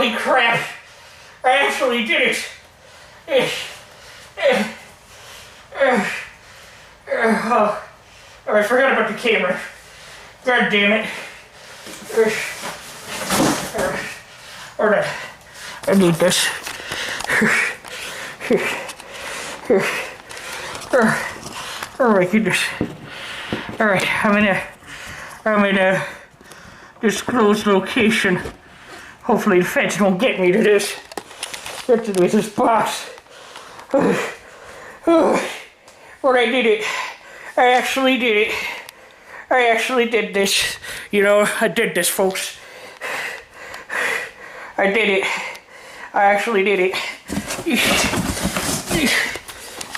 Holy crap! I actually did it! Oh, I forgot about the camera. God damn it. Alright, I need this. Oh my goodness. Alright, I'm in a disclosed location. Hopefully the feds won't get me to this. Get to this box. But I did it. I actually did it. I actually did this. You know, I did this, folks. I did it. I actually did it.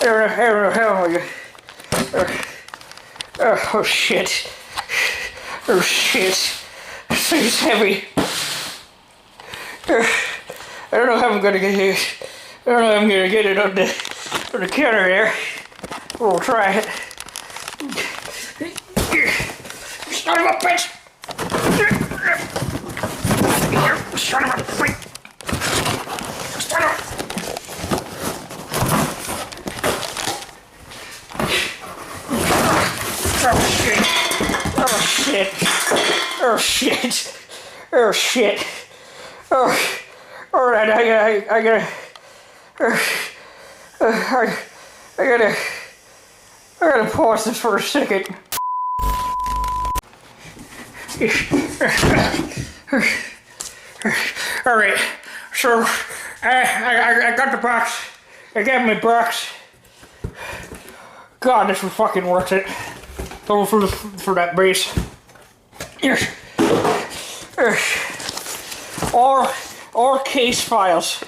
I don't know how I'm gonna... oh shit. Oh shit. This thing's heavy. I don't know how I'm gonna get it. I don't know how I'm gonna get it on the counter there. We'll try it. Son of a bitch! Son of a bitch! Son of a... Oh shit! Oh shit! Oh shit! Oh, all right. I gotta pause this for a second. All right. So I got the box. I got my box. God, this was fucking worth it. For that base. Yes. All case files.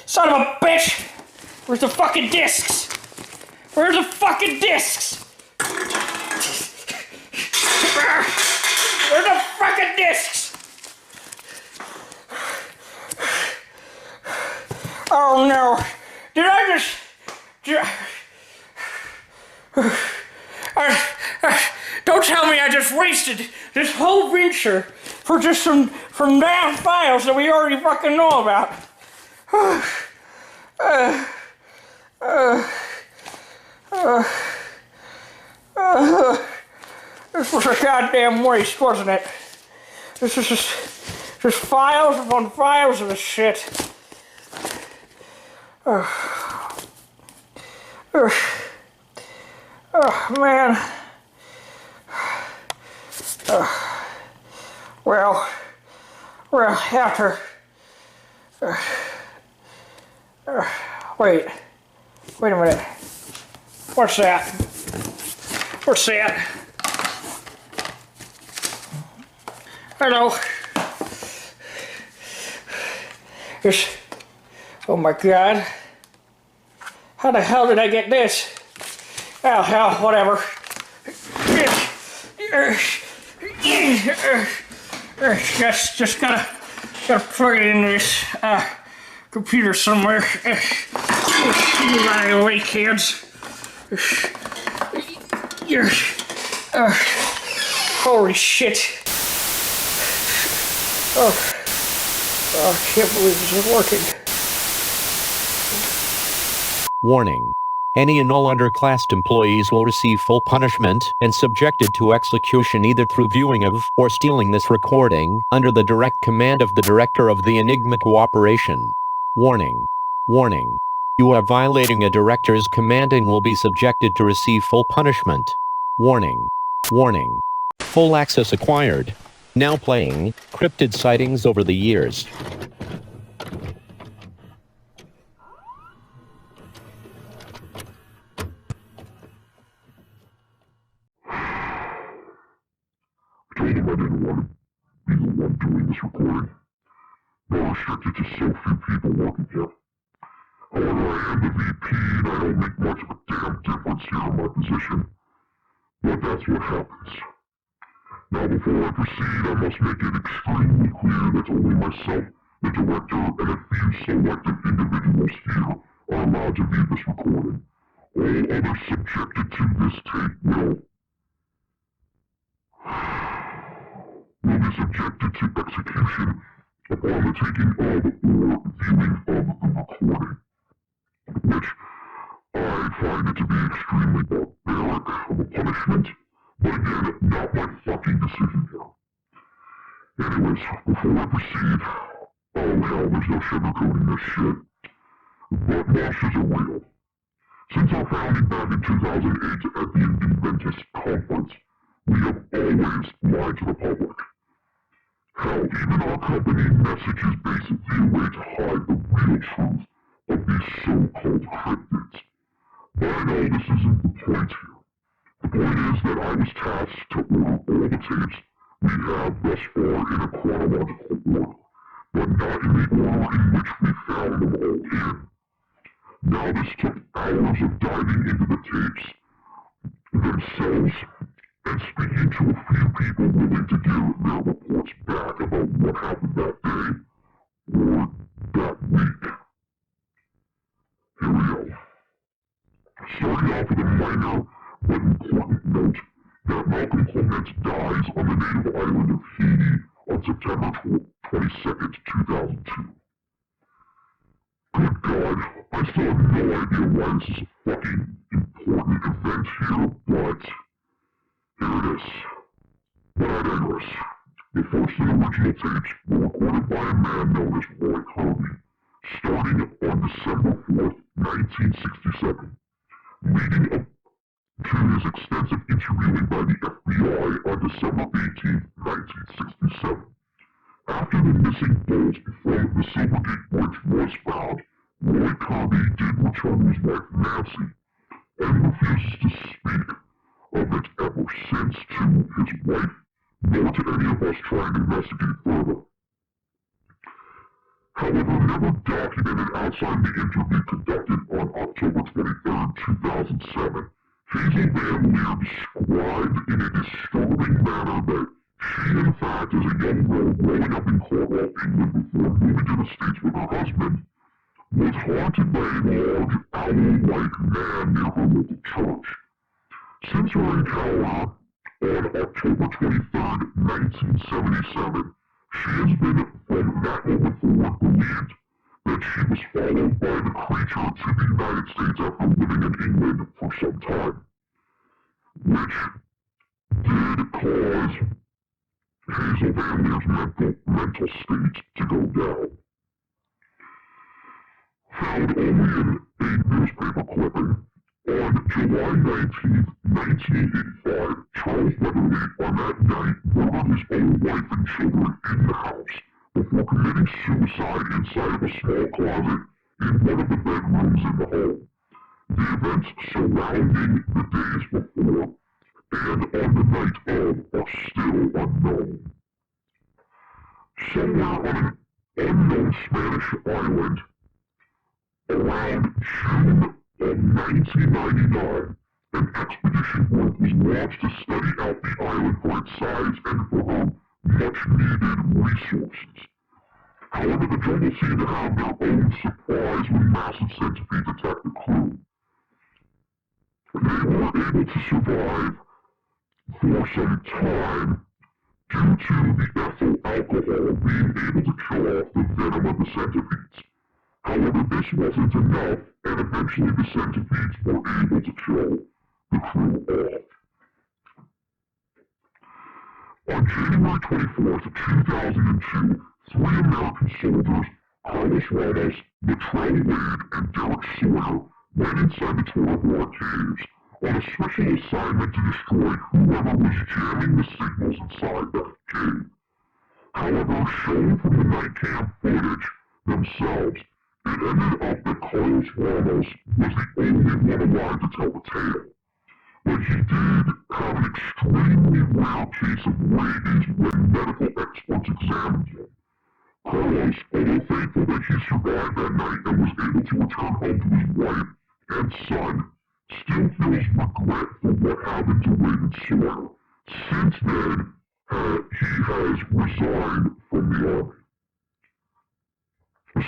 Son of a bitch! Where's the fucking discs? Where's the fucking discs? Where's the fucking discs? Oh no! Did I just... don't tell me I just wasted this whole venture for just some damn files that we already fucking know about. This was a goddamn waste, wasn't it? This is just files upon files of this shit. Oh man. Well, after... wait a minute. What's that? What's that? Hello. Oh my god. How the hell did I get this? Oh hell, whatever. Just gotta plug it into this computer somewhere. Right away, kids. Holy shit. Oh, I can't believe this is working. Warning. Any and all underclassed employees will receive full punishment and subjected to execution either through viewing of or stealing this recording under the direct command of the Director of the Enigma Cooperation. Warning. Warning. You are violating a director's command and will be subjected to receive full punishment. Warning. Warning. Full access acquired. Now playing cryptid sightings over the years. I told him I didn't want to be the one doing this recording. Not restricted to so few people working here. However, I am the VP and I don't make much of a damn difference here in my position. But that's what happens. Now before I proceed, I must make it extremely clear that only myself, the director, and a few selected individuals here are allowed to view this recording. All others subjected to this tape will be is subjected to execution upon the taking of or viewing of the recording, which I find it to be extremely barbaric of a punishment, but again, not my fucking decision here. Anyways, before I proceed, oh hell, there's no sugarcoating this shit, but monsters are real. Since our founding back in 2008 at the Inventist Conference, we have always lied to the public. Hell, even our company message is basically a way to hide the real truth of these so-called cryptids. But I know this isn't the point here. The point is that I was tasked to order all the tapes we have thus far in a chronological order, but not in the order in which we found them all in. Now this took hours of diving into the tapes themselves and speaking to a few people willing to give their reports back about what happened that day or that week. Here we go. Starting off with a minor but important note that Malcolm Clement dies on the native island of Haiti on September 22nd, 2002. Good God, I still have no idea why this is a fucking important event here, but here it is. But I digress. The first and original tapes were recorded by a man known as Roy Kirby, starting on December 4th, 1967, leading up to his extensive interviewing by the FBI on December 18th, 1967. After the missing bolt from the Silvergate Bridge was found, Roy Kirby did return to his wife Nancy, and refuses to speak of it ever since to his wife, nor to any of us trying to investigate further. However, never documented outside the interview conducted on October 23, 2007, Hazel Van Leer described in a disturbing manner that she, in fact, as a young girl growing up in Cornwall, England before moving to the States with her husband, was haunted by a large owl-like man near her local church. Since her encounter on October 23, 1977, she has been from that moment forward believed that she was followed by the creature to the United States after living in England for some time, which did cause Hazel Van Leer's mental state to go down. Found only in a newspaper clipping, on July 19, 1985, Charles Weatherly on that night murdered his own wife and children in the house before committing suicide inside of a small closet in one of the bedrooms in the home. The events surrounding the days before and on the night of are still unknown. Somewhere on an unknown Spanish island, around June of 1999, an expedition group was launched to study out the island for its size and for her much-needed resources. However, the jungle seemed to have their own surprise when massive centipedes attacked the crew. They were able to survive for some time due to the ethyl alcohol being able to kill off the venom of the centipedes. However, this wasn't enough, and eventually the centipedes were able to kill the crew off. On January 24, 2002, 3 American soldiers, Carlos Ramos, Latrell Wade, and Derek Sawyer, went inside the Tora Bora caves on a special assignment to destroy whoever was jamming the signals inside that cave. However, shown from the night cam footage themselves, it ended up that Carlos Ramos was the only one alive to tell the tale. But he did have an extremely rare case of rabies when medical experts examined him. Carlos, although thankful that he survived that night and was able to return home to his wife and son, still feels regret for what happened to Wade and Sawyer. Since then, he has resigned from the army.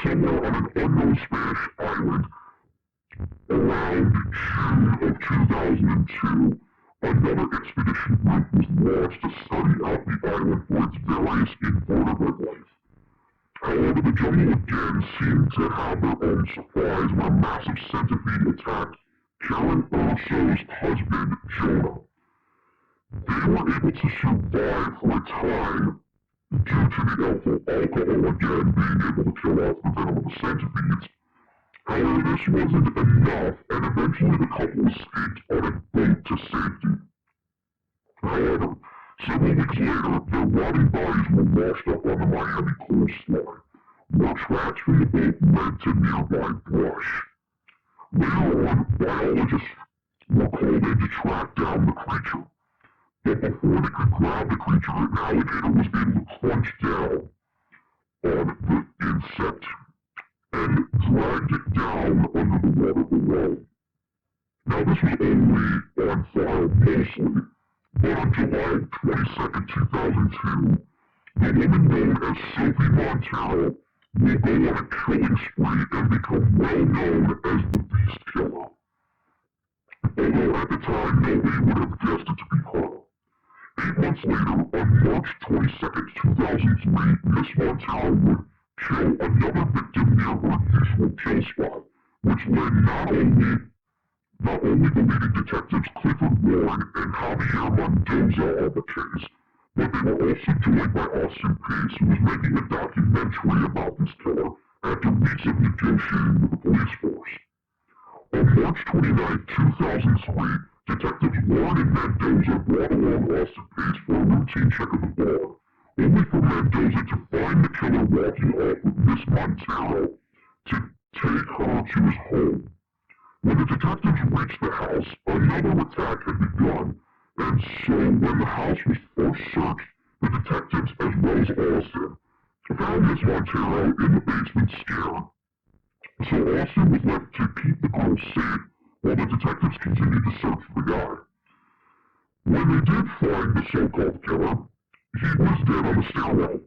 Somewhere on an unknown Spanish island, around June of 2002, another expedition group was wants to study out the island for its various invertebrate life. However, the jungle again seemed to have their own surprise when a massive centipede attacked Karen Urso's husband, Jonah. They were able to survive for a time due to the alcohol again being able to kill off the venom of the centipedes. However, this wasn't enough, and eventually the couple escaped on a boat to safety. However, several weeks later, their rotting bodies were washed up on the Miami coastline, where tracks from the boat led to nearby brush. Later on, biologists were called in to track down the creature, but before they could grab the creature, an alligator was able to crunch down on the insect and dragged it down under the water below. Now, this was only on file mostly, but on July 22nd, 2002, the woman known as Sophie Montero will go on a killing spree and become well known as the Beast Killer. Although at the time nobody would have guessed it to be her. 8 months later, on March 22nd, 2003, Miss Montero would kill another victim near her usual kill spot, which led not only the leading detectives Clifford Warren and Javier Mendoza on the case, but they were also joined by Austin Pace, who was making a documentary about this killer after weeks of negotiating with the police force. On March 29, 2003, Detectives Warren and Mendoza brought along Austin Pace for a routine check of the bar, only for Mendoza to find the killer walking off with Miss Montero to take her to his home. When the detectives reached the house, another attack had begun, and so when the house was first searched, the detectives, as well as Austin, found Miss Montero in the basement scared. So Austin was left to keep the girl safe while the detectives continued to search for the guy. When they did find the so-called killer, he was dead on the stairwell,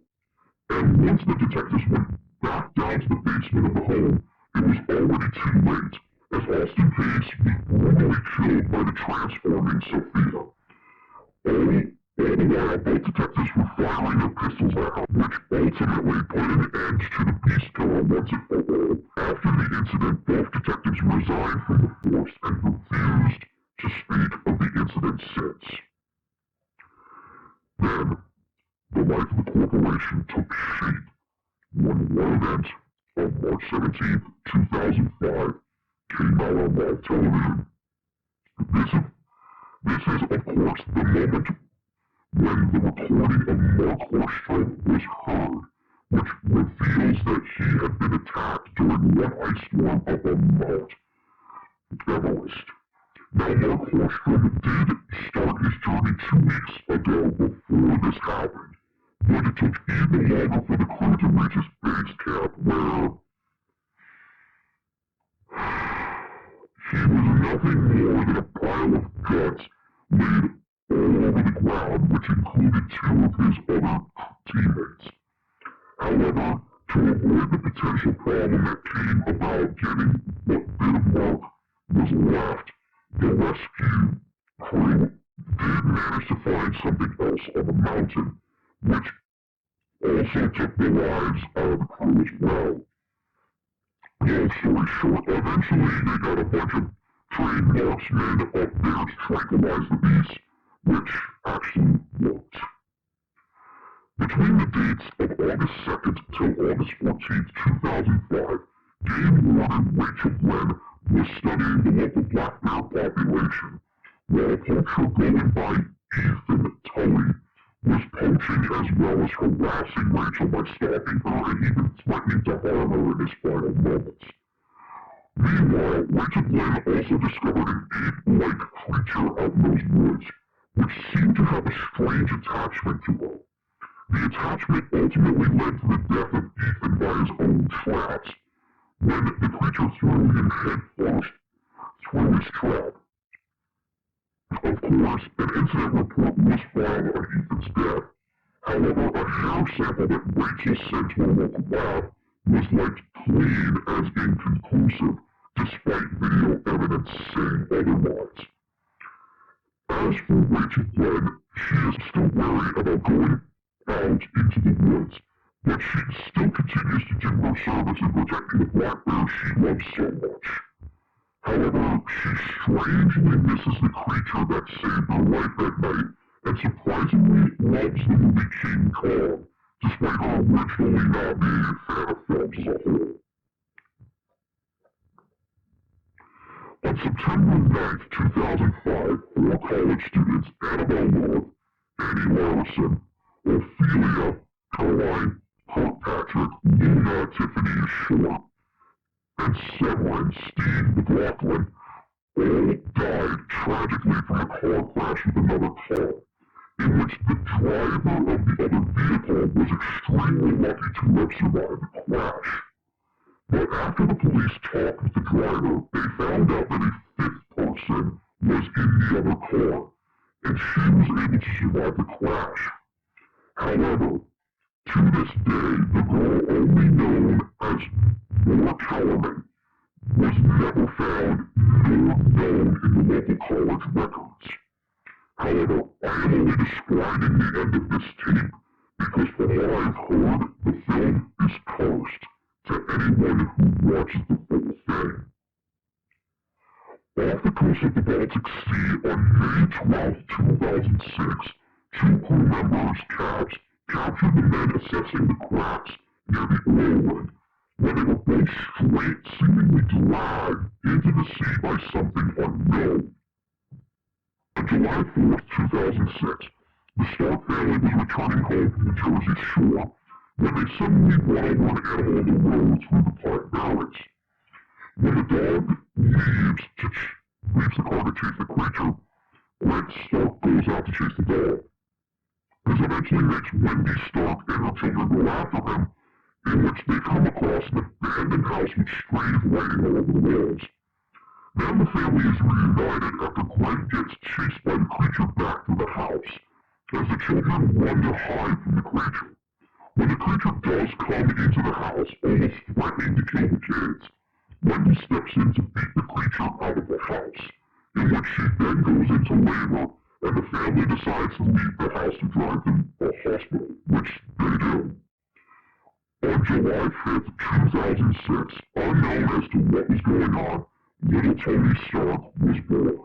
and once the detectives went back down to the basement of the home, it was already too late, as Austin Pace was brutally killed by the transforming Sophia. All the while, both detectives were firing their pistols at her, which ultimately put an end to the Beast Killer once and for all. After the incident, both detectives resigned from the force and refused to speak of the incident since. Then, the life of the corporation took shape when one event on March 17, 2005, came out on live television. This is, of course, the moment when the recording of Mark Horstrom was heard, which reveals that he had been attacked during one ice storm up on Mount Everest. Now, Mark Horstrom did start his journey 2 weeks ago before this happened, but it took even longer for the crew to reach his base camp where he was nothing more than a pile of guts laid all over the ground, which included 2 of his other teammates. However, to avoid the potential problem that came about getting what bit of work was left, the rescue crew did manage to find something else on the mountain, which also took the lives out of the crew as well. Long story short, eventually they got a bunch of trained marksmen up there to tranquilize the beast, which actually worked. Between the dates of August 2nd till August 14th, 2005, game warden Rachel Glenn was studying the local black bear population, while poacher going by Ethan Tully was poaching as well as harassing Rachel by stalking her and even threatening to harm her in his final moments. Meanwhile, Rachel Glenn also discovered an ape-like creature out in those woods, which seemed to have a strange attachment to her. The attachment ultimately led to the death of Ethan by his own traps, when the creature threw him head first through his trap. Of course, an incident report was filed on Ethan's death. However, a hair sample that Rachel sent to a local lab was like clean as inconclusive, despite video evidence saying otherwise. As for Rachel Glenn, she is going out into the woods, but she still continues to do her service in protecting the black bear she loves so much. However, she strangely misses the creature that saved her life that night and surprisingly loves the movie King Kong, despite her originally not being a fan of films as a whole. On September 9, 2005, 4 college students, Annabelle North, Annie Larson, Ophelia, Caroline Kirkpatrick, Luna Tiffany Short, and Severin Steve McLaughlin all died tragically from a car crash with another car, in which the driver of the other vehicle was extremely lucky to have survived the crash. But after the police talked with the driver, they found out that a fifth person was in the other car, and she was able to survive the crash. However, to this day, the girl only known as Moore Kellerman was never found nor known in the local college records. However, I am only describing the end of this tape because from what I've heard, the film is cursed to anyone who watches the full thing. Off the coast of the Baltic Sea on May 12, 2006, 2 crew members, cabs, captured the men assessing the cracks near the oil rig when they were both straight, seemingly dragged into the sea by something unknown. On July 4, 2006, the Stark family was returning home from the Jersey Shore when they suddenly run over an animal on the road through the park barracks. When the dog leaves the car to chase the creature, Brent Stark goes out to chase the dog. This eventually makes Wendy Stark and her children go after him, in which they come across an abandoned house with strange writing all over the walls. Then the family is reunited after Gwen gets chased by the creature back to the house, as the children run to hide from the creature. When the creature does come into the house, almost threatening to kill the kids, Wendy steps in to beat the creature out of the house, in which she then goes into labor, and the family decides to leave the house to drive to a hospital, which they do. On July 5, 2006, unknown as to what was going on, little Tony Stark was born.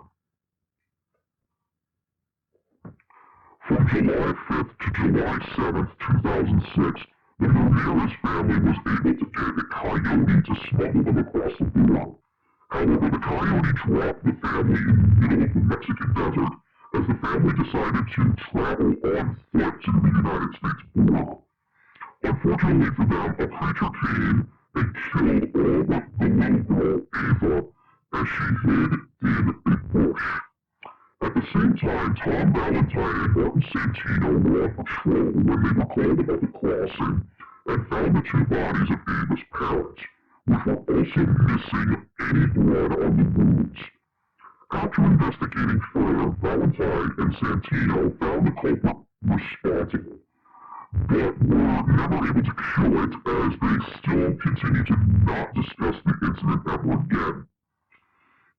From July 5th to July 7th, 2006, the Ramirez family was able to get a coyote to smuggle them across the border. However, the coyote dropped the family in the middle of the Mexican desert as the family decided to travel on foot to the United States border. Unfortunately for them, a creature came and killed all but the little girl, Ava, as she hid in a bush. At the same time, Tom Valentine and Martin Santino were on patrol when they were called about the crossing and found the 2 bodies of Ava's parents, which were also missing any blood on the wounds. After investigating further, Valentine and Santino found the culprit responsible, but were never able to kill it as they still continued to not discuss the incident ever again.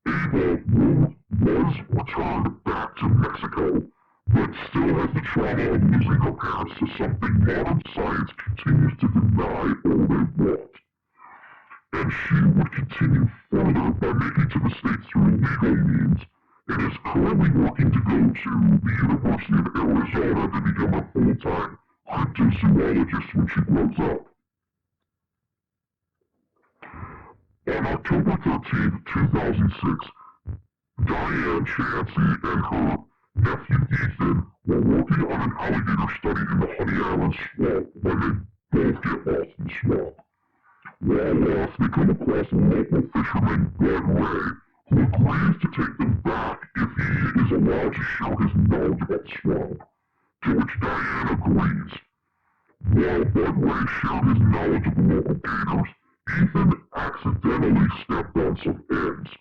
Ava was returned back to Mexico, but still has the trauma of losing her parents to something modern science continues to deny all they want. And she would continue further by making to the States through legal means, and is currently working to go to the University of Arizona to become a full-time cryptozoologist when she grows up. On October 13, 2006, Diane Chansey and her nephew Ethan were working on an alligator study in the Honey Island swamp when they both get lost in the swamp. While lost, they come across a local fisherman, Bud Ray, who agrees to take them back if he is allowed to share his knowledge about the swamp, to which Diane agrees. While Bud Ray shared his knowledge of the local gators, Ethan accidentally stepped on some eggs,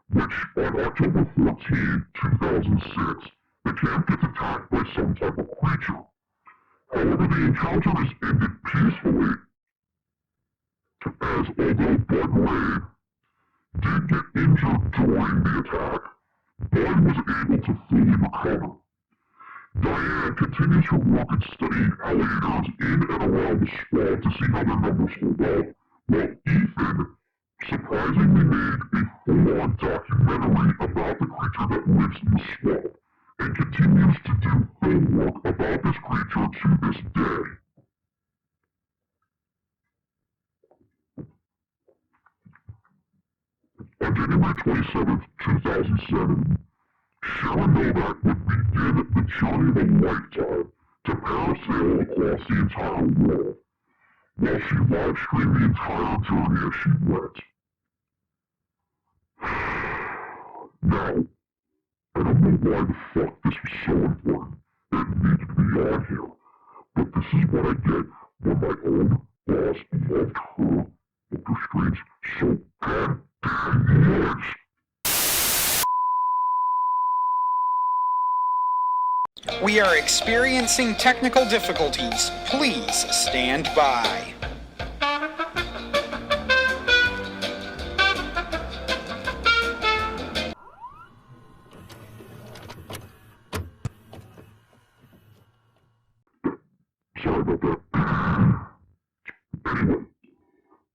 which on October 14, 2006, the camp gets attacked by some type of creature. However, the encounter is ended peacefully, as although Bud Ray did get injured during the attack, Bud was able to fully recover. Diane continues her work at studying alligators in and around the swamp to see how their numbers hold up, while Ethan surprisingly made a full-on documentary about the creature that lives in the swamp, and continues to do film work about this creature to this day. On January 27, 2007, Sharon Novak would begin the journey of a lifetime to parasail across the entire world, while she live-streamed the entire journey as she went. Now, I don't know why the fuck this was so important. It needed to be on here, but this is what I get when my own boss loved her book of streams so goddamn much. We are experiencing technical difficulties. Please stand by. Sorry about that. Anyway,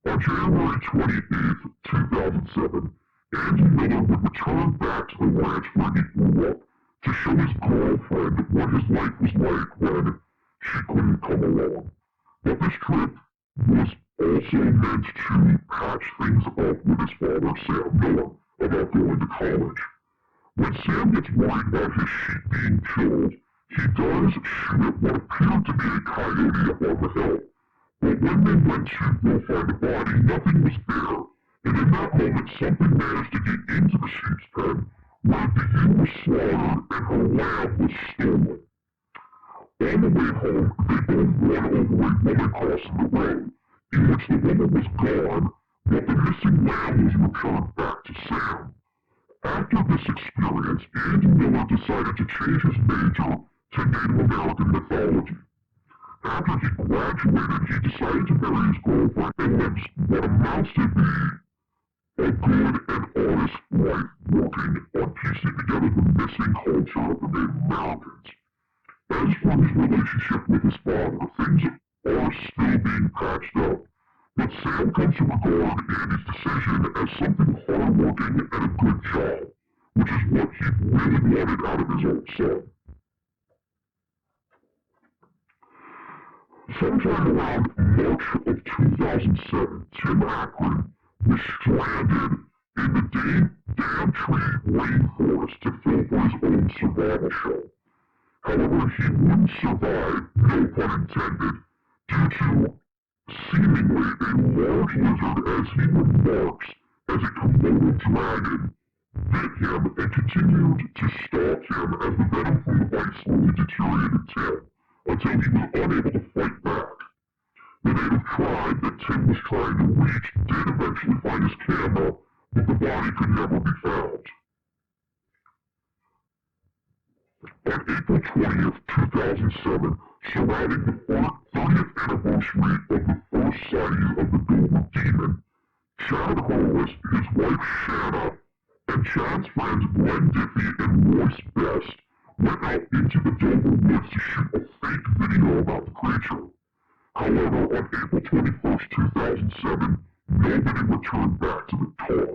on January 28th, 2007, Andy Miller would return back to the ranch where he grew up to show his girlfriend what his life was like when she couldn't come along. But this trip was also meant to patch things up with his father, Sam Miller, about going to college. When Sam gets worried about his sheep being killed, he does shoot at what appeared to be a coyote up on the hill. But when they went to go find the body, nothing was there, and in that moment something managed to get into the sheep's pen, where the ewe was slaughtered and her lamb was stolen. On the way home, they both run over a woman crossing the road, in which the woman was gone, but the missing lamb was returned back to Sam. After this experience, Andy Miller decided to change his major to Native American mythology. After he graduated, he decided to marry his girlfriend and lives what amounts to be a good and honest life working on piecing together the missing culture of the Native Americans. As for his relationship with his father, things are still being patched up, but Sam comes to regard Andy's decision as something hardworking and a good job, which is what he really wanted out of his own son. Sometime around March of 2007, Tim Akron was stranded in the Damtree rainforest to film for his own survival show. However, he wouldn't survive, no pun intended, due to seemingly a large lizard as he remarks as a Komodo dragon bit him and continued to stalk him as the venom from the bite slowly deteriorated Tim, until he was unable to fight back. The native tribe that Tim was trying to reach did eventually find his camera, but the body could never be found. On April 20th, 2007, surrounding the 30th anniversary of the first sighting of the Dover Demon, Chad Hollis, his wife Shanna, and Chad's friends Glenn Diffie and Royce Best went out into the Dover woods to shoot a fake video about the creature. However, on April 21st, 2007, nobody returned back to the car,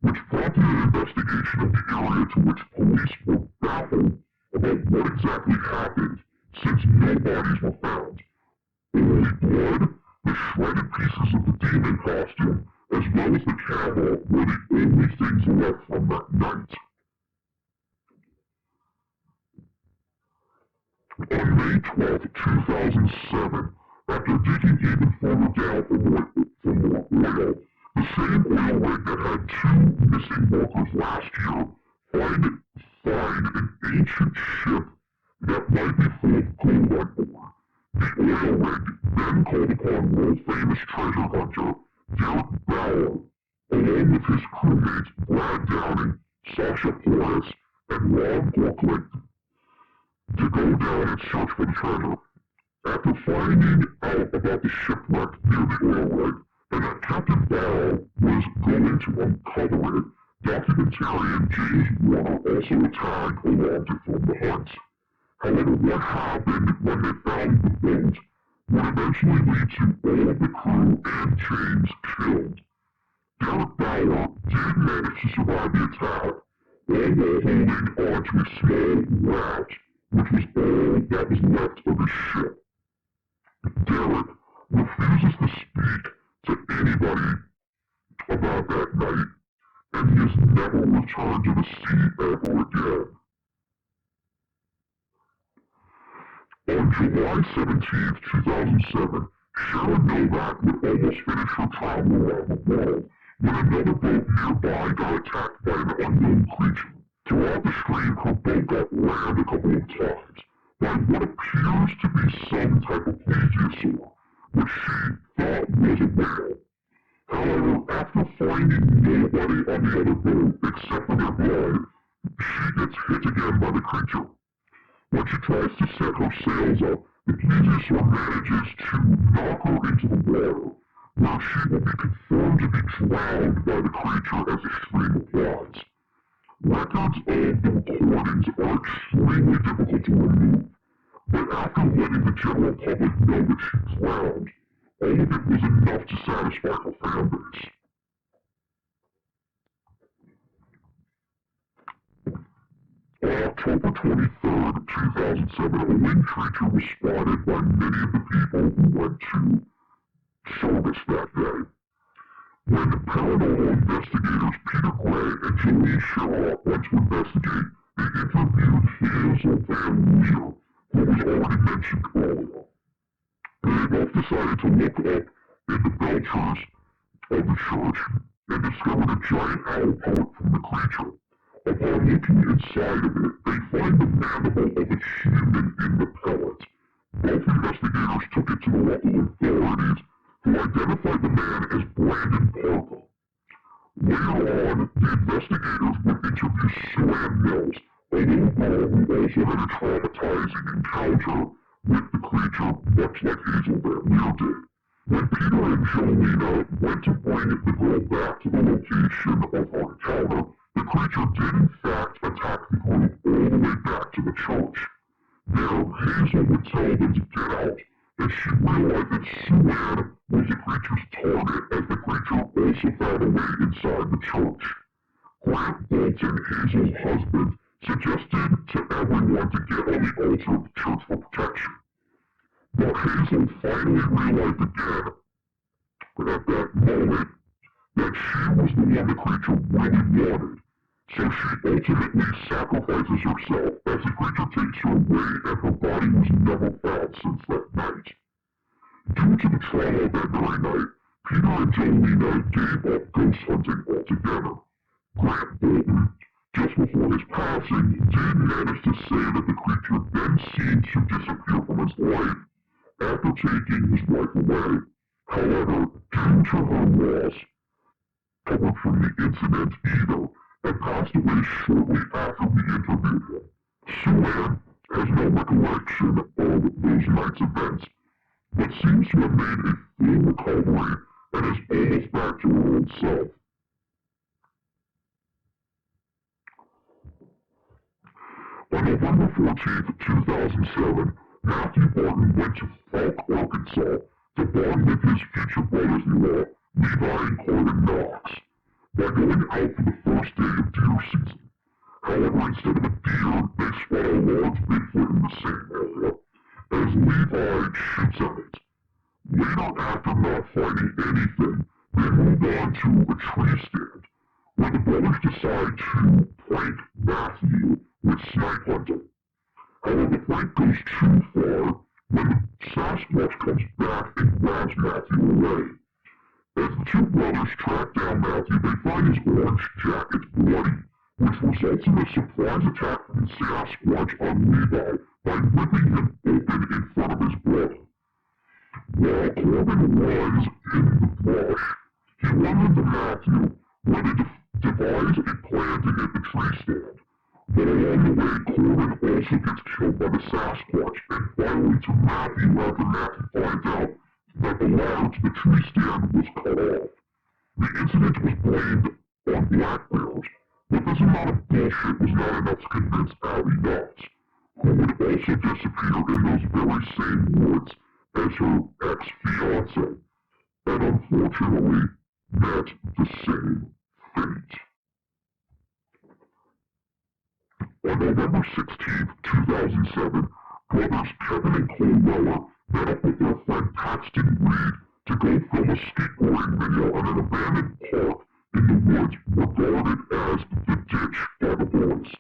which prompted an investigation of the area to which police were baffled about what exactly happened, since no bodies were found. Only blood, the shredded pieces of the demon costume, as well as the camera were the only things left from that night. On May 12, 2007, after digging even further down for more oil, the same oil rig that had two missing workers last year find an ancient ship that might be full of gold on board. The oil rig then called upon world-famous treasure hunter Derek Bauer, along with his crewmates Brad Downing, Sasha Porras, and Ron Borkling, to go down and search for the treasure. After finding out about the shipwreck near the oil rig, and that Captain Bauer was going to uncover it, documentarian James Warner also tagged along to film the hunt. However, what happened when they found the boat would eventually lead to all of the crew and James killed. Derek Bauer did manage to survive the attack, all while holding onto a small rat, which was all that was left of the ship. Derek refuses to speak to anybody about that night, and he has never returned to the sea ever again. On July 17, 2007, Sharon Novak would almost finish her travel around the world when another boat nearby got attacked by an unknown creature. Throughout the stream, her boat got rammed a couple of times by what appears to be some type of plesiosaur, which she thought was a whale. However, after finding nobody on the other boat except for their blood, she gets hit again by the creature. When she tries to set her sails up, the plesiosaur manages to knock her into the water, where she will be confirmed to be drowned by the creature as the stream applies. Records of the recordings are extremely difficult to remove, but after letting the general public know that she drowned, all of it was enough to satisfy her fan base. On October 23, 2007, a winged creature was spotted by many of the people who went to service that day. When paranormal investigators Peter Gray and Julie Sherlock went to investigate, they interviewed Hazel Van Leer, who was already mentioned earlier. They both decided to look up in the belchers of the church and discovered a giant owl pellet from the creature. Upon looking inside of it, they find the mandible of a human in the pellet. Both investigators took it to the local authorities, who identified the man as Brandon Parker. Later on, the investigators would interview Sue Ann Mills, a little girl who also had a traumatizing encounter with the creature, much like Hazel Van Leer did. When Peter and Jolena went to bring the girl back to the location of her encounter, the creature did in fact attack the group all the way back to the church. There, Hazel would tell them to get out, and she realized that Sue Ann was the creature's target as the creature also found a way inside the church. Grant Bolton, Hazel's husband, suggested to everyone to get on the altar of the church for protection. But Hazel finally realized again, at that moment, that she was the one the creature really wanted. So she ultimately sacrifices herself as the creature takes her away, and her body was never found since that night. Due to the trauma of that very night, Peter and Jolena gave up ghost hunting altogether. Grant Bolton, just before his passing, did manage to say that the creature then seemed to disappear from his life after taking his wife away. However, due to her loss, covered from the incident either, and passed away shortly after we interviewed him. Sue Ann has no recollection of those night's events, but seems to have made a full recovery and is almost back to her old self. On November 14, 2007, Matthew Barton went to Falk, Arkansas to bond with his future brothers-in-law, Levi and Corbin Knox, by going out for the first day of deer season. However, instead of a deer, they spot a large Bigfoot in the same area, as Levi shoots at it. Later, after not finding anything, they moved on to a tree stand, where the brothers decide to prank Matthew with snipe hunting. However, the prank goes too far when the Sasquatch comes back and grabs Matthew away. As the two brothers track down Matthew, they find his orange jacket bloody, which results in a surprise attack from the Sasquatch on Levi by ripping him open in front of his brother. While Corbin was in the brush, he runs into Matthew, where they devise a plan to hit the tree stand. But along the way, Corbin also gets killed by the Sasquatch, and finally to Matthew after Matthew finds out that the ladder to the tree stand was cut off. The incident was blamed on black bears, but this amount of bullshit was not enough to convince Abby Knox, who would also disappear in those very same woods as her ex-fiancé, and unfortunately met the same fate. On November 16, 2007, brothers Kevin and Cole Weller met up with their friend Paxton Reed to go film a skateboarding video at an abandoned park in the woods regarded as the ditch by the boys.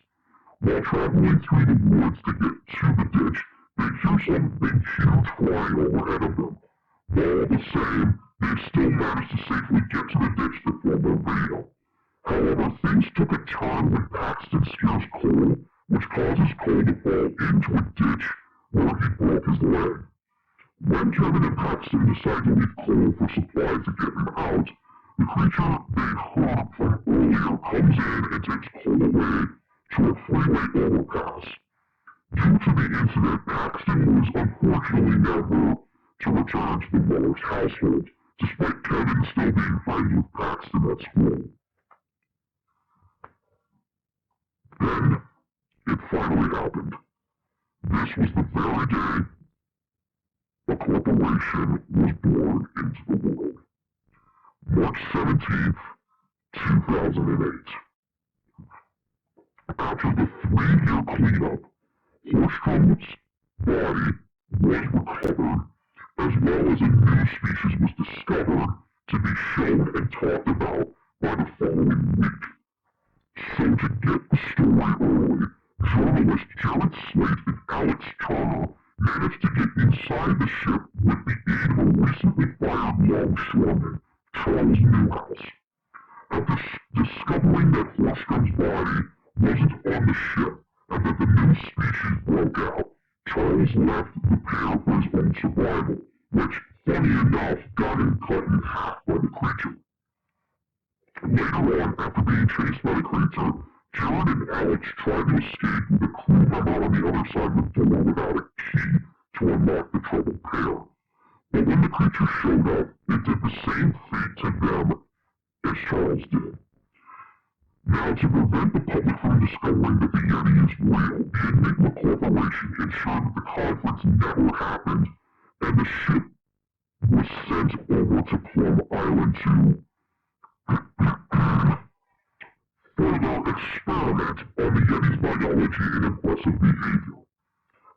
While traveling through the woods to get to the ditch, they hear something huge flying overhead of them. All the same, they still manage to safely get to the ditch to film their video. However, things took a turn when Paxton scares Cole, which causes Cole to fall into a ditch where he broke his leg. When Kevin and Paxton decide to leave Cole for supplies to get him out, the creature they heard from earlier comes in and takes Cole away to a freeway overpass. Due to the incident, Paxton was unfortunately never to return to the Weller's household, despite Kevin still being friends with Paxton at school. Then, it finally happened. This was the very day a corporation was born into the world. March 17th, 2008. After the 3-year cleanup, Horstrom's body was recovered, as well as a new species was discovered to be shown and talked about by the following week. So to get the story early, journalists Jared Slate and Alex Turner managed to get inside the ship with the aid of a recently fired longshoreman, Charles Newhouse. After discovering that Horstrom's body wasn't on the ship and that the new species broke out, Charles left the pair for his own survival, which, funny enough, got him cut in half by the creature. Later on, after being chased by the creature, Jared and Alex tried to escape with a crew member on the other side of the door without a key to unlock the troubled pair. But when the creature showed up, it did the same fate to them as Charles did. Now, to prevent the public from discovering that the Yeti is real, the Enigma Corporation ensured that the conference never happened, and the ship was sent over to Plum Island to further experiment on the Yeti's biology and impressive behavior.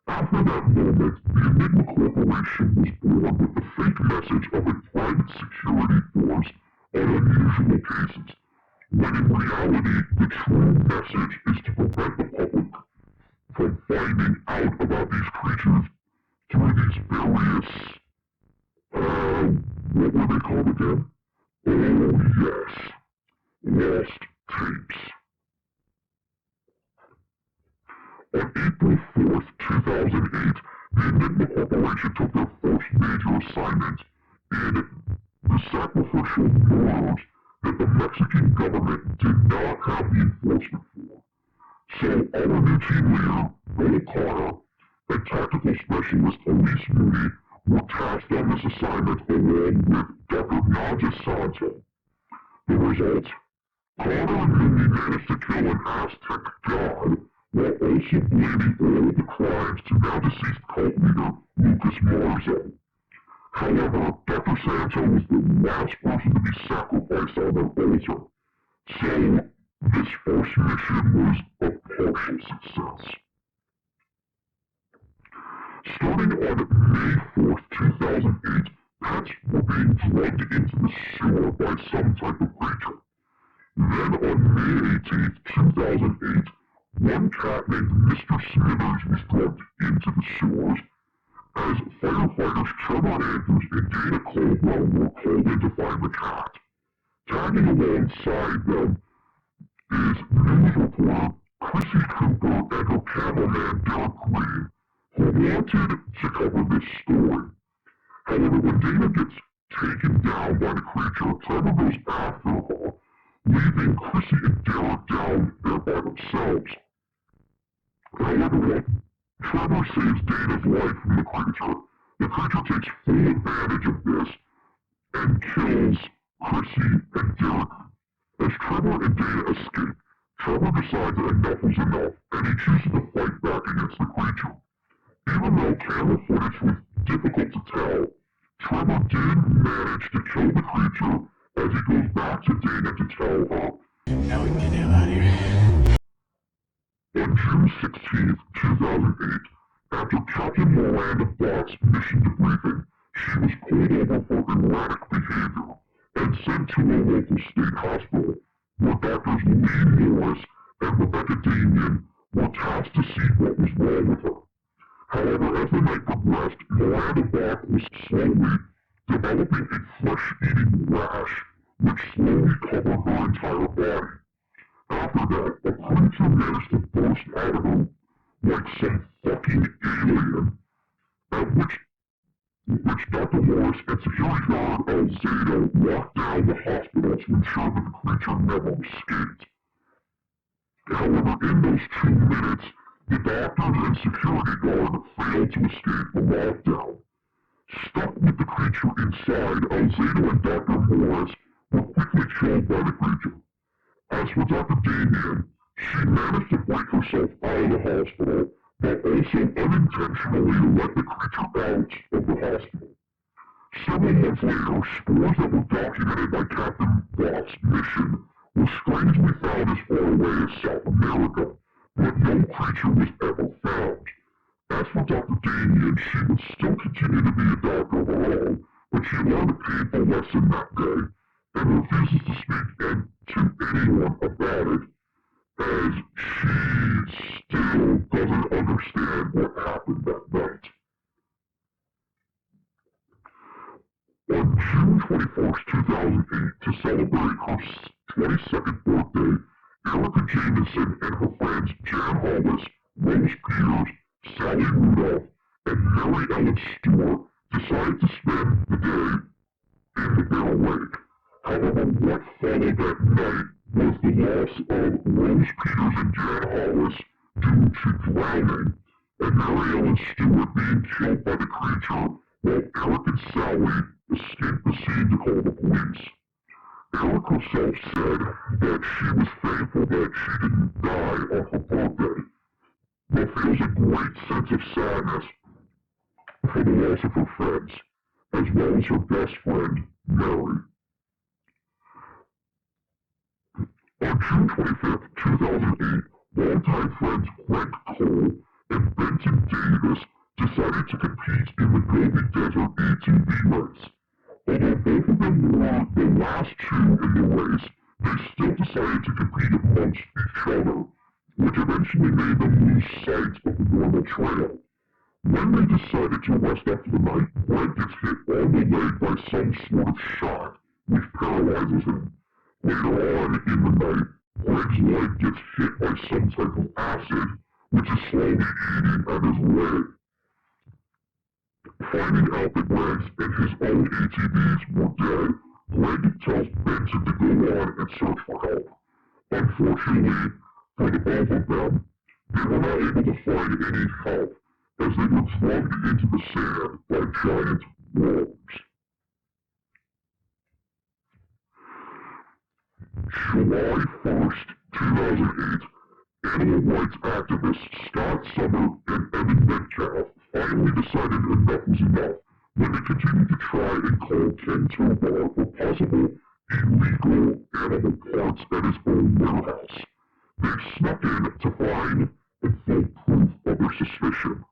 After that moment, the Enigma Corporation was born with the fake message of a private security force on unusual cases, when in reality, the true message is to prevent the public from finding out about these creatures through these various, what were they called again? Oh yes, lost tapes. On April 4th, 2008, the Enigma Corporation took their first major assignment in the sacrificial murders that the Mexican government did not have the enforcement for. So our new team leader, Noel Carter, and tactical specialist Elise Mooney were tasked on this assignment along with Dr. Naja Santo. The result? Carter and Mooney managed to kill an Aztec god, while also blaming all of the crimes to now-deceased cult leader Lucas Marzo. However, Dr. Santo was the last person to be sacrificed on their altar, so this first mission was a partial success. Starting on May 4th, 2008, pets were being drugged into the sewer by some type of creature. Then on May 18th, 2008, one cat named Mr. Smithers was drugged into the sewers as firefighters Trevor Andrews and Dana Caldwell were called in to find the cat. Tagging alongside them is news reporter Chrissy Cooper and her cameraman Derek Green, who wanted to cover this story. However, when Dana gets taken down by the creature, Trevor goes after her, leaving Chrissy and Derek down there by themselves. However, when Trevor saves Dana's life from the creature takes full advantage of this and kills Chrissy and Derek. As Trevor and Dana escape, Trevor decides that enough was enough, and he chooses to fight back against the creature. Even though camera footage was difficult to tell, Trevor did manage to kill the creature as he goes back to Dana to tell her. Now we can get the hell out of here. On June 16, 2008, after Captain Miranda Bach's mission debriefing, she was pulled over for erratic behavior and sent to a local state hospital, where doctors Lee Morris and Rebecca Damien were tasked to see what was wrong with her. However, as the night progressed, Miranda Bach was slowly developing a flesh-eating rash, which slowly covered her entire body. After that, the creature managed to burst out of her like some fucking alien, at which Dr. Morris and security guard Alzado locked down the hospital to ensure that the creature never escaped. However, in those 2 minutes, the doctors and security guard failed to escape the lockdown. Stuck with the creature inside, Alzado and Dr. Morris were quickly killed by the creature. As for Dr. Damien, she managed to break herself out of the hospital, but also unintentionally let the creature out of the hospital. Several months later, spores that were documented by Captain Bach's mission were strangely found as far away as South America, but no creature was ever found. As for Dr. Damien, she would still continue to be a doctor of her own, but she learned a painful lesson that day, and refuses to speak to anyone about it, as she still doesn't understand what happened that night. On June 21st, 2008, to celebrate her 22nd birthday, Erica Jameson and her friends Jan Hollis, Rose Peters, Sally Rudolph, and Mary Ellen Stewart decided to spend the day in the Bear Lake. However, what followed that night was the loss of Rose Peters and Jan Hollis due to drowning, and Mary Ellen Stewart being killed by the creature, while Eric and Sally escaped the scene to call the police. Eric herself said that she was thankful that she didn't die on her birthday, but feels a great sense of sadness for the loss of her friends, as well as her best friend, Mary. On June 25th, 2008, longtime friends Frank Cole and Benton Davis decided to compete in the Gobi Desert ATV race. Although both of them were the last two in the race, they still decided to compete amongst each other, which eventually made them lose sight of the normal trail. When they decided to rest after the night, Frank gets hit on the leg by some sort of shot, which paralyzes him. Later on in the night, Frank's leg gets hit by some type of acid, which is slowly eating at his leg. Finding out that Grant and his own ATVs were dead, Grant tells Benson to go on and search for help. Unfortunately, for the both of them, they were not able to find any help, as they were plugged into the sand by giant worms. July 1st, 2008, animal rights activists Scott Summer and Evan Metcalf finally decided enough was enough when they continued to try and call Ken Tobar for possible illegal animal parts at his own warehouse. They snuck in to find and full proof of their suspicion.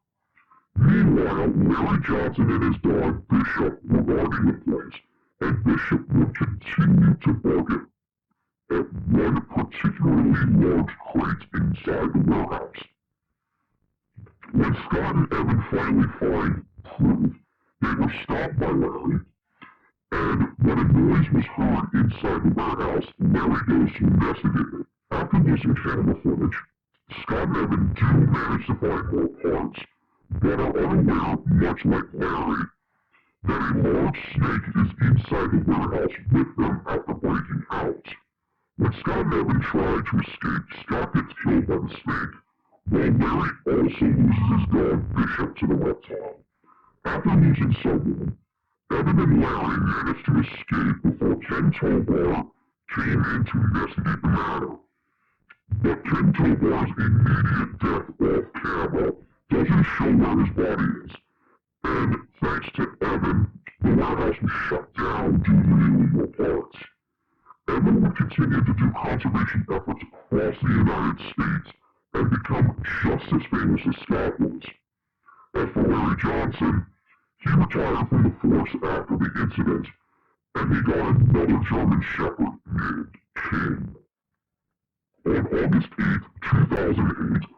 Meanwhile, Larry Johnson and his dog Bishop were guarding the place, and Bishop would continue to bargain at one particularly large crate inside the warehouse. When Scott and Evan finally find proof, they were stopped by Larry, and when a noise was heard inside the warehouse, Larry goes to investigate it. After losing camera footage, Scott and Evan do manage to find more parts, but are unaware, much like Larry, that a large snake is inside the warehouse with them after breaking out. When Scott and Evan try to escape, Scott gets killed by the snake, while Larry also loses his dog Bishop to the reptile. After losing someone, Evan and Larry managed to escape before Ken Tobar came in to investigate the matter. But Ken Tovar's immediate death off camera doesn't show where his body is, and thanks to Evan, the warehouse was shut down due to illegal parts. Evan would continue to do conservation efforts across the United States and become just as famous as Scott was. As for Larry Johnson, he retired from the force after the incident, and he got another German Shepherd named King. On August 8, 2008,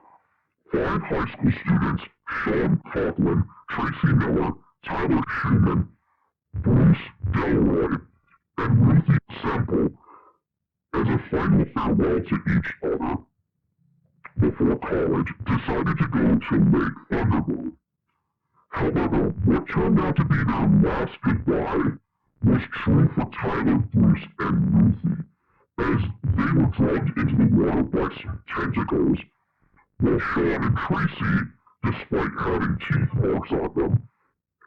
5 high school students, Sean Coughlin, Tracy Miller, Tyler Schumann, Bruce Delroy, and Ruthie Semple, as a final farewell to each other before college, decided to go to Lake Thunderbird. However, what turned out to be their last goodbye was true for Tyler, Bruce, and Ruthie, as they were dragged into the water by some tentacles, while Sean and Tracy, despite having teeth marks on them,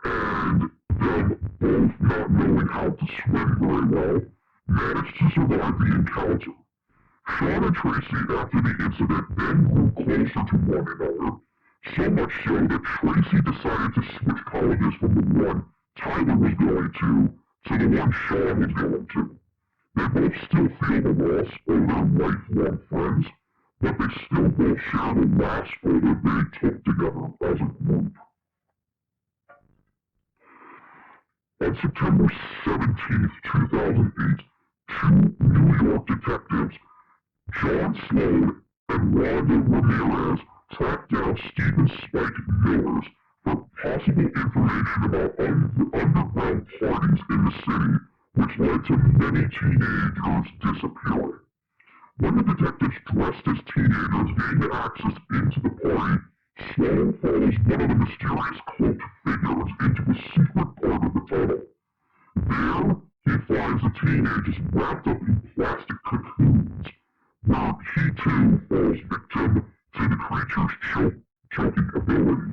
and them both not knowing how to swim very well, managed to survive the encounter. Sean and Tracy, after the incident, then grew closer to one another, so much so that Tracy decided to switch colleges from the one Tyler was going to the one Sean was going to. They both still feel the loss of their lifelong friends, but they still both share the last photo they took together as a group. On September 17, 2008, 2 New York detectives, John Sloan and Rhonda Ramirez, tracked down Stephen Spike Millers for possible information about underground parties in the city, which led to many teenagers disappearing. When the detectives dressed as teenagers gained access into the party, Sloan follows one of the mysterious cloaked figures into a secret part of the tunnel. There, he finds the teenagers wrapped up in plastic cocoons, where he too falls victim to the creature's choking ability.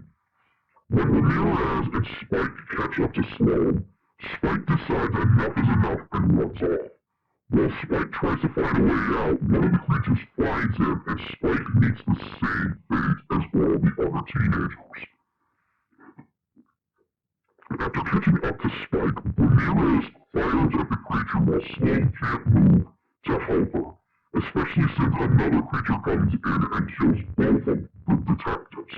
When Ramirez and Spike catch up to Sloan, Spike decides enough is enough and runs off. While Spike tries to find a way out, one of the creatures finds him, and Spike meets the same fate as all the other teenagers. After catching up to Spike, Ramirez fires at the creature while Sloan can't move to help her, especially since another creature comes in and kills both of the detectives.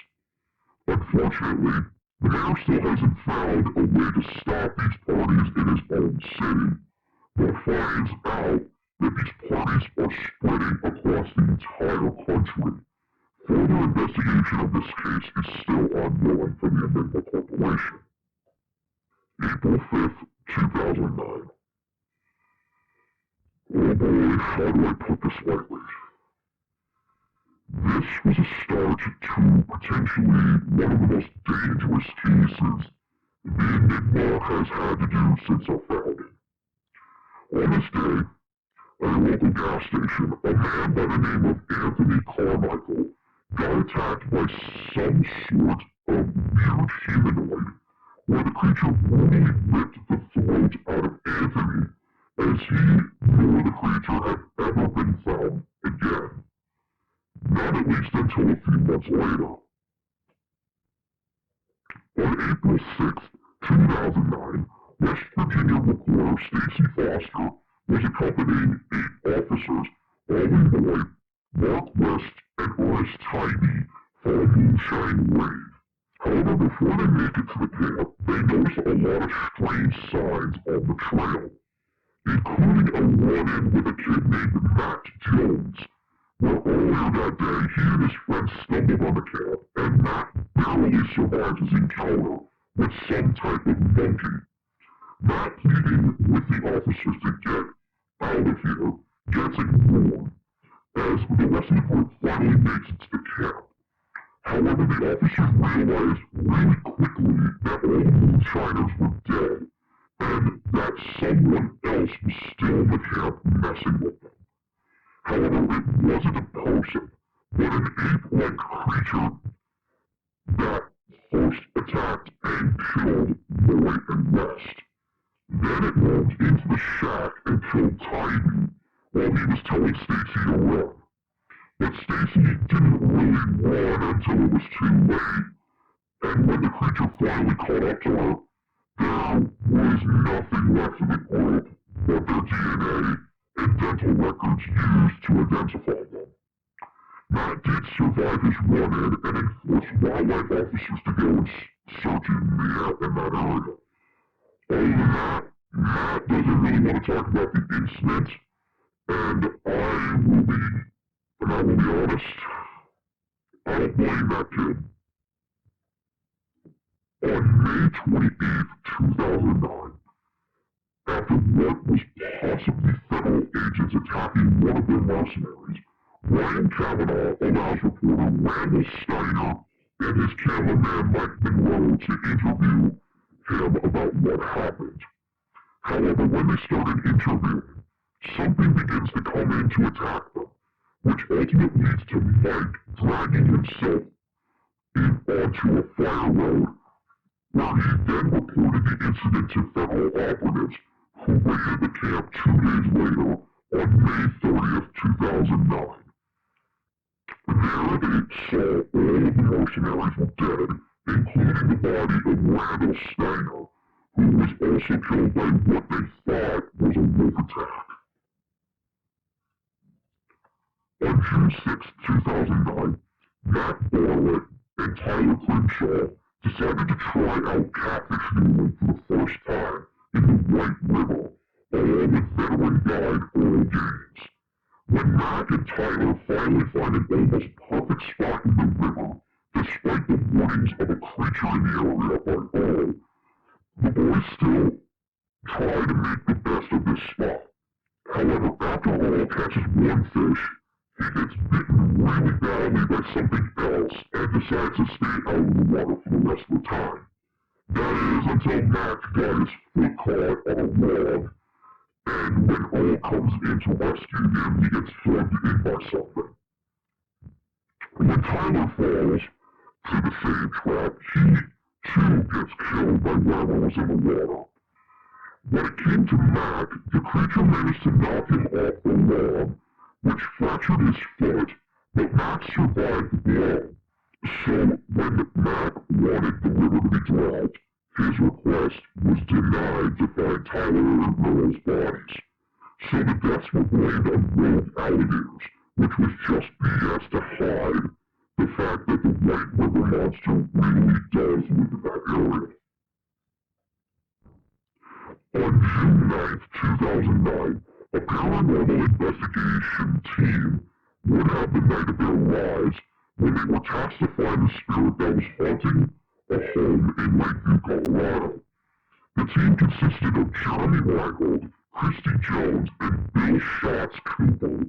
Unfortunately, Ramirez still hasn't found a way to stop these parties in his own city, but finds out that these parties are spreading across the entire country. Further investigation of this case is still ongoing for the Enigma Corporation. April 5th, 2009. Oh boy, how do I put this lightly? This was a start to potentially one of the most dangerous cases the Enigma has had to do since our founding. On this day, at a local gas station, a man by the name of Anthony Carmichael got attacked by some sort of weird humanoid, where the creature brutally ripped the throat out of Anthony, as he nor the creature had ever been found again. Not at least until a few months later. On April 6, 2009, West Virginia reporter Stacey Foster was accompanying 8 officers, Ollie Boyd, Mark West, and Ernest Tybee, for a moonshine rave. However, before they make it to the camp, they notice a lot of strange signs on the trail, including a run-in with a kid named Matt Jones, where earlier that day he and his friends stumbled on the camp, and Matt barely survived his encounter with some type of monkey. Matt, pleading with the officers to get out of here, gets ignored, as the rest of the group finally makes it to the camp. However, the officers realized really quickly that all the moonshiners were dead, and that someone else was still in the camp messing with them. However, it wasn't a person, but an ape-like creature that first attacked and killed Roy and West. Then it walked into the shack and killed Tybee while he was telling Stacy to run. But Stacy didn't really run until it was too late, and when the creature finally caught up to her, there was nothing left in the group but their DNA and dental records used to identify them. Matt did survive his run-in and enforced wildlife officers to go searching in that area. Other than that, Matt doesn't really want to talk about the incident, and I will be honest, I don't blame that kid. On May 28th, 2009, after what was possibly federal agents attacking one of their mercenaries, Ryan Kavanaugh allows reporter Randall Steiner and his cameraman Mike Monroe to interview him about what happened. However, when they started interviewing, something begins to come in to attack them, which ultimately leads to Mike dragging himself onto a fire road, where he then reported the incident to federal operatives who raided the camp 2 days later on May 30th, 2009. There they saw all of the mercenaries were dead, including the body of Randall Steiner, who was also killed by what they thought was a wolf attack. On June 6, 2009, Matt Bartlett and Tyler Crenshaw decided to try out catfish nooning for the first time in the White River, along with veteran guide Earl James. When Matt and Tyler finally find an almost perfect spot in the river, despite the warnings of a creature in the area by Earl, the boys still try to make the best of this spot. However, after Earl catches one fish, he gets bitten really badly by something else and decides to stay out of the water for the rest of the time. That is until Matt got his foot caught on a log, and when Earl comes in to rescue him, he gets plugged in by something. When Tyler falls to the same trap, he too gets killed by werewolves in the water. When it came to Mac, the creature managed to knock him off the log, which fractured his foot, but Mac survived the blow. So when Mac wanted the river to be drowned, his request was denied to find Tyler and Earl's bodies. So the deaths were blamed on rogue alligators, which was just BS to hide the fact that the White River monster really does live in that area. On June 9th, 2009, a paranormal investigation team would have the night of their lives when they were tasked to find the spirit that was haunting a home in Lakeview, Colorado. The team consisted of Jeremy Reinhold, Christy Jones, and Bill Schatz Cooper,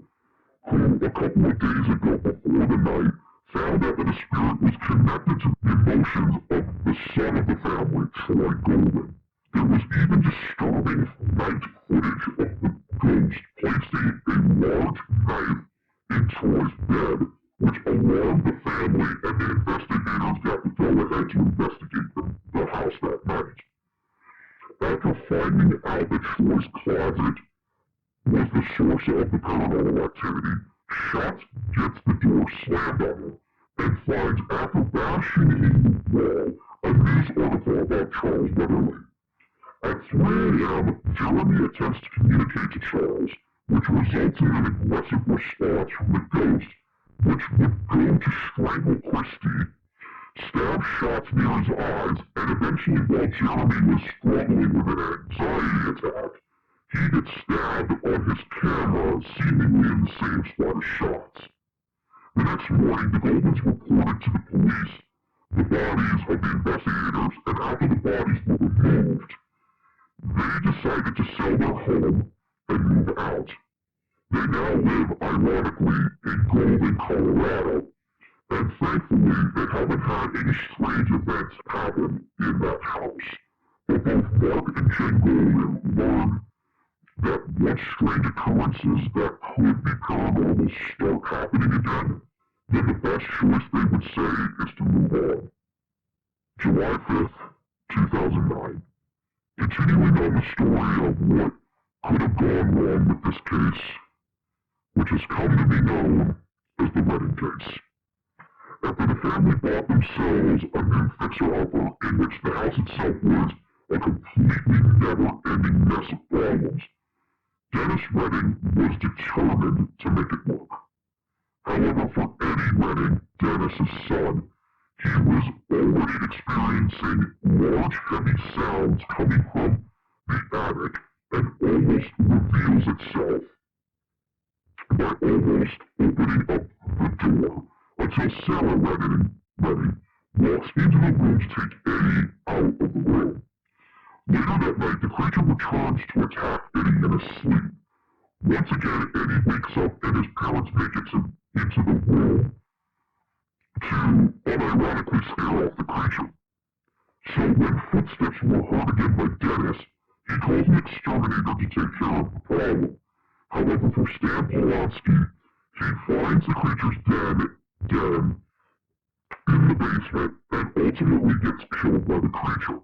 who a couple of days ago before the night found out that the spirit was connected to the emotions of the son of the family, Troy Goldman. There was even disturbing night footage of the ghost placing a large knife in Troy's bed, which alarmed the family, and the investigators got the go-ahead to investigate the house that night. After finding out that Troy's closet was the source of the paranormal activity, Schatz gets the door slammed on him, and finds after bashing in the wall a news article about Charles Weatherly. At 3 a.m., Jeremy attempts to communicate to Charles, which results in an aggressive response from the ghost, which would go to strangle Christy, stab shots near his eyes, and eventually while Jeremy was struggling with an anxiety attack, he gets stabbed on his camera, seemingly in the same spot as shots. The next morning, the Goldmans reported to the police the bodies of the investigators, and after the bodies were removed, they decided to sell their home and move out. They now live, ironically, in Golden, Colorado, and thankfully they haven't had any strange events happen in that house. But both Mark and Jen Golden learn that once strange occurrences that could be paranormal start happening again, then the best choice they would say is to move on. July 5th, 2009. Continuing on the story of what could have gone wrong with this case, which has come to be known as the wedding case. After the family bought themselves a new fixer-upper in which the house itself was a completely never-ending mess of problems, Dennis Redding was determined to make it work. However, for Eddie Redding, Dennis's son, he was already experiencing large, heavy sounds coming from the attic and almost reveals itself by almost opening up the door until Sarah Redding walks into the room to take Eddie out of the room. Later that night, the creature returns to attack Eddie in his sleep. Once again, Eddie wakes up and his parents make it into the room to unironically scare off the creature. So when footsteps were heard again by Dennis, he calls an exterminator to take care of the problem. However, for Stan Polanski, he finds the creature's den in the basement and ultimately gets killed by the creature.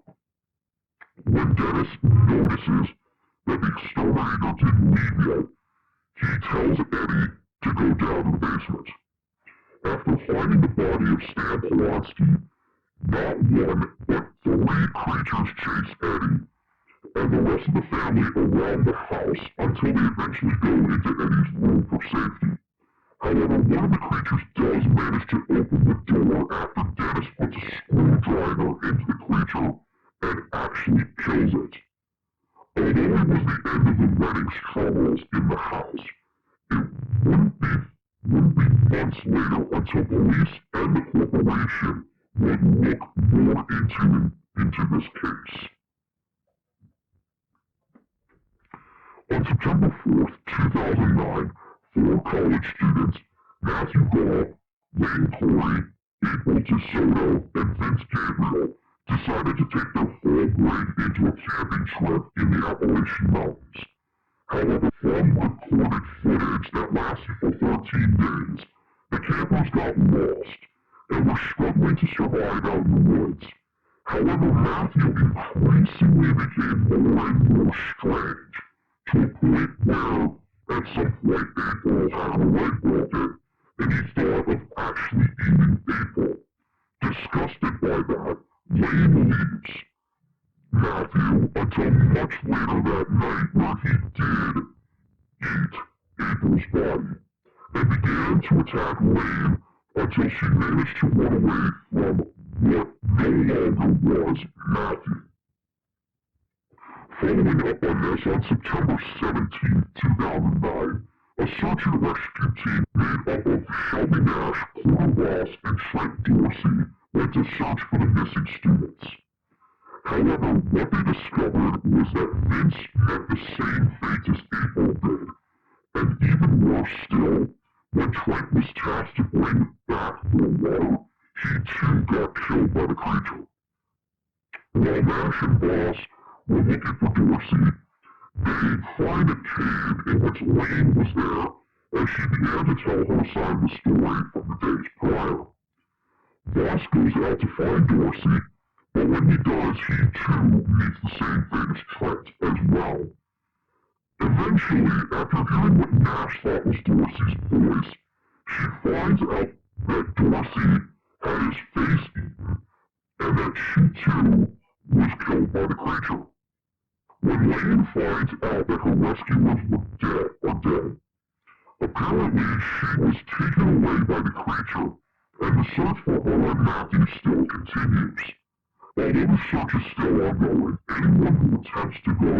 When Dennis notices that the exterminator didn't leave yet, he tells Eddie to go down to the basement. After finding the body of Stan Polanski, not one, but 3 creatures chase Eddie and the rest of the family around the house until they eventually go into Eddie's room for safety. However, one of the creatures does manage to open the door after Dennis puts a screwdriver into the creature and actually kills it. Although it was the end of the Redding's troubles in the house, it wouldn't be months later until police and the corporation would look more into this case. On September 4th, 2009, 4 college students, Matthew Gall, Lane Corey, April DeSoto, and Vince Gabriel, decided to take their whole grade into a camping trip in the Appalachian Mountains. However, from recorded footage that lasted for 13 days, the campers got lost and were struggling to survive out in the woods. However, Matthew increasingly became more and more strange, to a point where, at some point, April had her leg broken, and he thought of actually eating April. Disgusted by that, Lane leaves Matthew until much later that night where he did eat April's body, and began to attack Lane until she managed to run away from what no longer was Matthew. Following up on this, on September 17, 2009, a search and rescue team made up of Shelby Nash, Porter Ross, and Trent Dorsey went to search for the missing students. However, what they discovered was that Vince had the same fate as April did, and even worse still, when Trent was tasked to bring back the water, he too got killed by the creature. While Nash and Ross were looking for Dorsey, they find a cave in which Lane was there as she began to tell her side of the story from the days prior. Ross goes out to find Dorsey, but when he does, he too meets the same fate as Trent as well. Eventually, after hearing what Nash thought was Dorsey's voice, she finds out that Dorsey had his face eaten, and that she too was killed by the creature. When Lane finds out that her rescuers were dead, apparently she was taken away by the creature, and the search for her and Matthew still continues. Although the search is still ongoing, anyone who attempts to go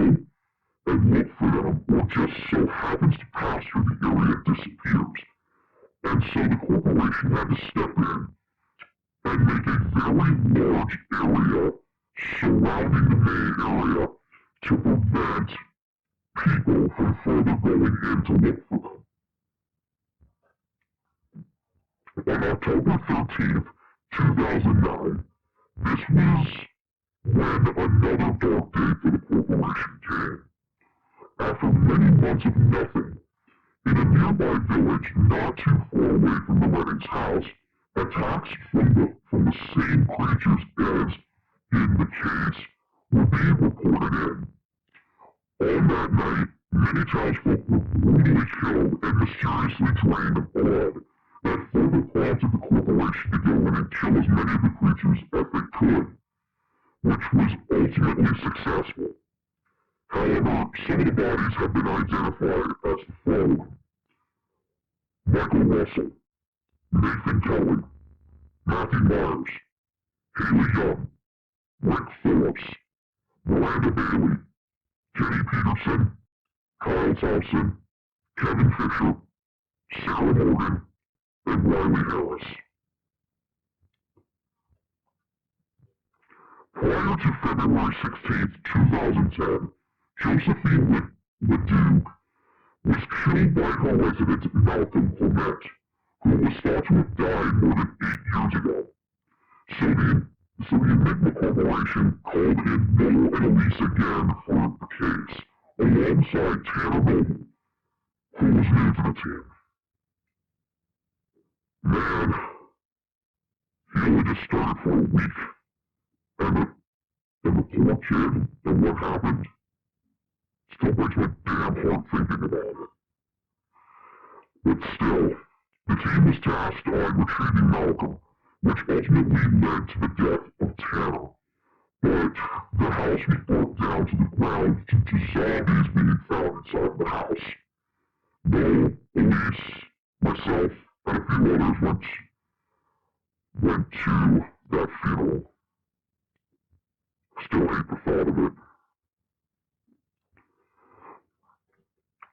and look for them or just so happens to pass through the area disappears. And so the corporation had to step in and make a very large area surrounding the main area to prevent people from further going in to look for them. On October 13th, 2009, this was when another dark day for the corporation came. After many months of nothing, in a nearby village not too far away from the Redding's house, attacks from the same creatures as in the case were being reported in. On that night, many townsfolk were brutally killed and mysteriously drained of blood, that further prompted the corporation to go in and kill as many of the creatures as they could, which was ultimately successful. However, some of the bodies have been identified as the following: Michael Russell, Nathan Kelly, Matthew Myers, Haley Young, Rick Phillips, Miranda Bailey, Jenny Peterson, Kyle Thompson, Kevin Fisher, Sarah Morgan, and Riley Harris. Prior to February 16, 2010, Josephine Ledoux was killed by her resident Malcolm Clement, who was thought to have died more than 8 years ago. So the Enigma Corporation called in Noel and Elise again for the case, alongside Tanner Noble, who was new to the team. Man, he only just started for a week, and the poor kid and what happened still breaks my damn heart thinking about it. But still, the team was tasked on retrieving Malcolm, which ultimately led to the death of Tanner. But the house was burnt down to the ground due to zombies being found inside the house. Noel, Elise, myself, and a few others went to that funeral. Still hate the thought of it.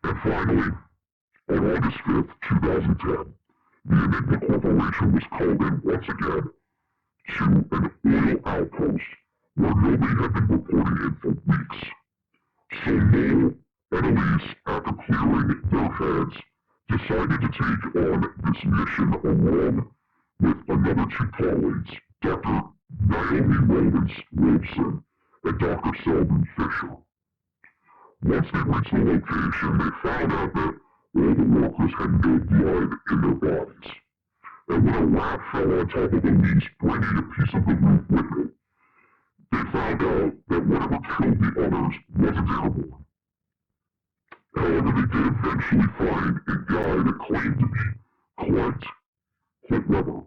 And finally, on August 5th, 2010, the Enigma Corporation was called in once again to an oil outpost where nobody had been reporting in for weeks. So Noel and Elise, after clearing their heads, decided to take on this mission along with another 2 colleagues, Dr. Naomi Robson and Dr. Selden Fisher. Once they reached the location, they found out that all the workers had no blood in their bodies. And when a rat fell on top of Elise, bringing a piece of the roof with it, they found out that whatever killed the others wasn't airborne. However, they did eventually find a guy that claimed to be Clint Weber,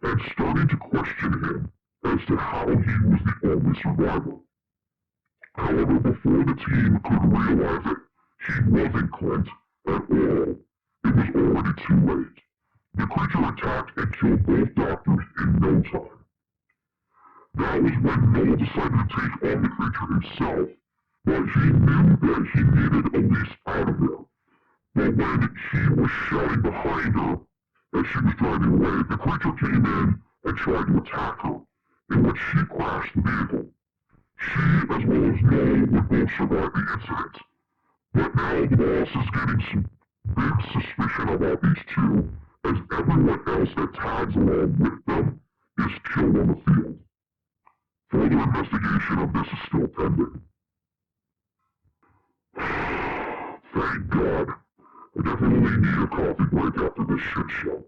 and started to question him as to how he was the only survivor. However, before the team could realize that he wasn't Clint at all, it was already too late. The creature attacked and killed both doctors in no time. That was when Noel decided to take on the creature himself, but he knew that he needed Elise out of there. But when he was shouting behind her as she was driving away, the creature came in and tried to attack her, in which she crashed the vehicle. She, as well as Noel, would both survive the incident. But now the boss is getting some big suspicion about these two, as everyone else that tags along with them is killed on the field. Further investigation of this is still pending. Thank God. I definitely need a coffee break after this shit show.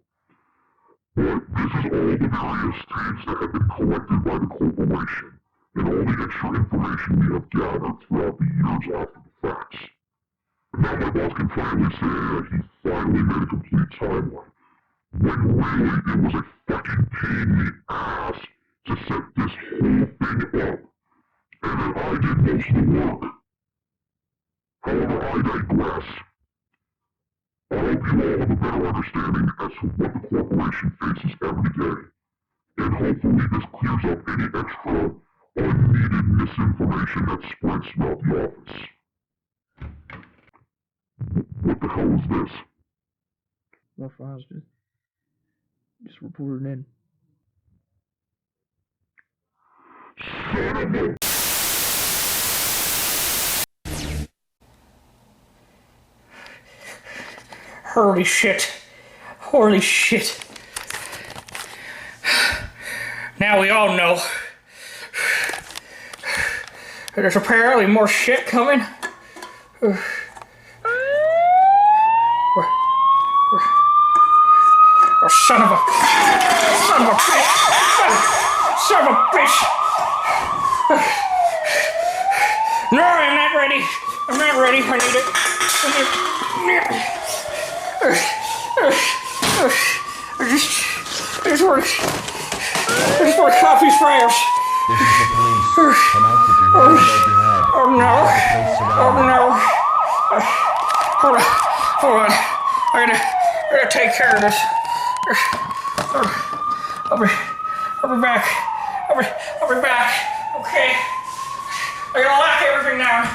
But this is all the various tapes that have been collected by the corporation, and all the extra information we have gathered throughout the years after the facts. And now my boss can finally say that he finally made a complete timeline, when really it was a fucking pain in the ass to set this whole thing up, and that I did most of the work. However, I digress. I hope you all have a better understanding as to what the corporation faces every day, and hopefully this clears up any extra unneeded misinformation that spreads throughout the office. What the hell is this? More files just reported in. Son of a... Holy shit. Holy shit. Now we all know. There's apparently more shit coming. Oh, son of a bitch! Son of a bitch! No, I'm not ready. I'm not ready. I need it. Where's my coffee sprayers? This is the police. Come out with your hands above your head. Oh no. Oh no. Hold on. I gotta take care of this. I'll be back. I'll be back. Okay. I gotta lock everything down.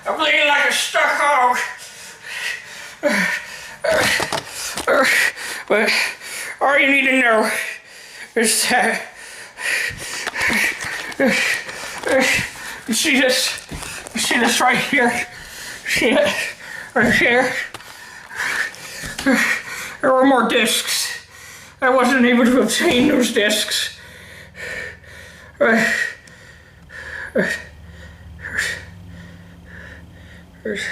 I'm bleeding like a stuck hog. But all you need to know is that you see this right here? See it? Right here? There were more discs. I wasn't able to obtain those discs. There's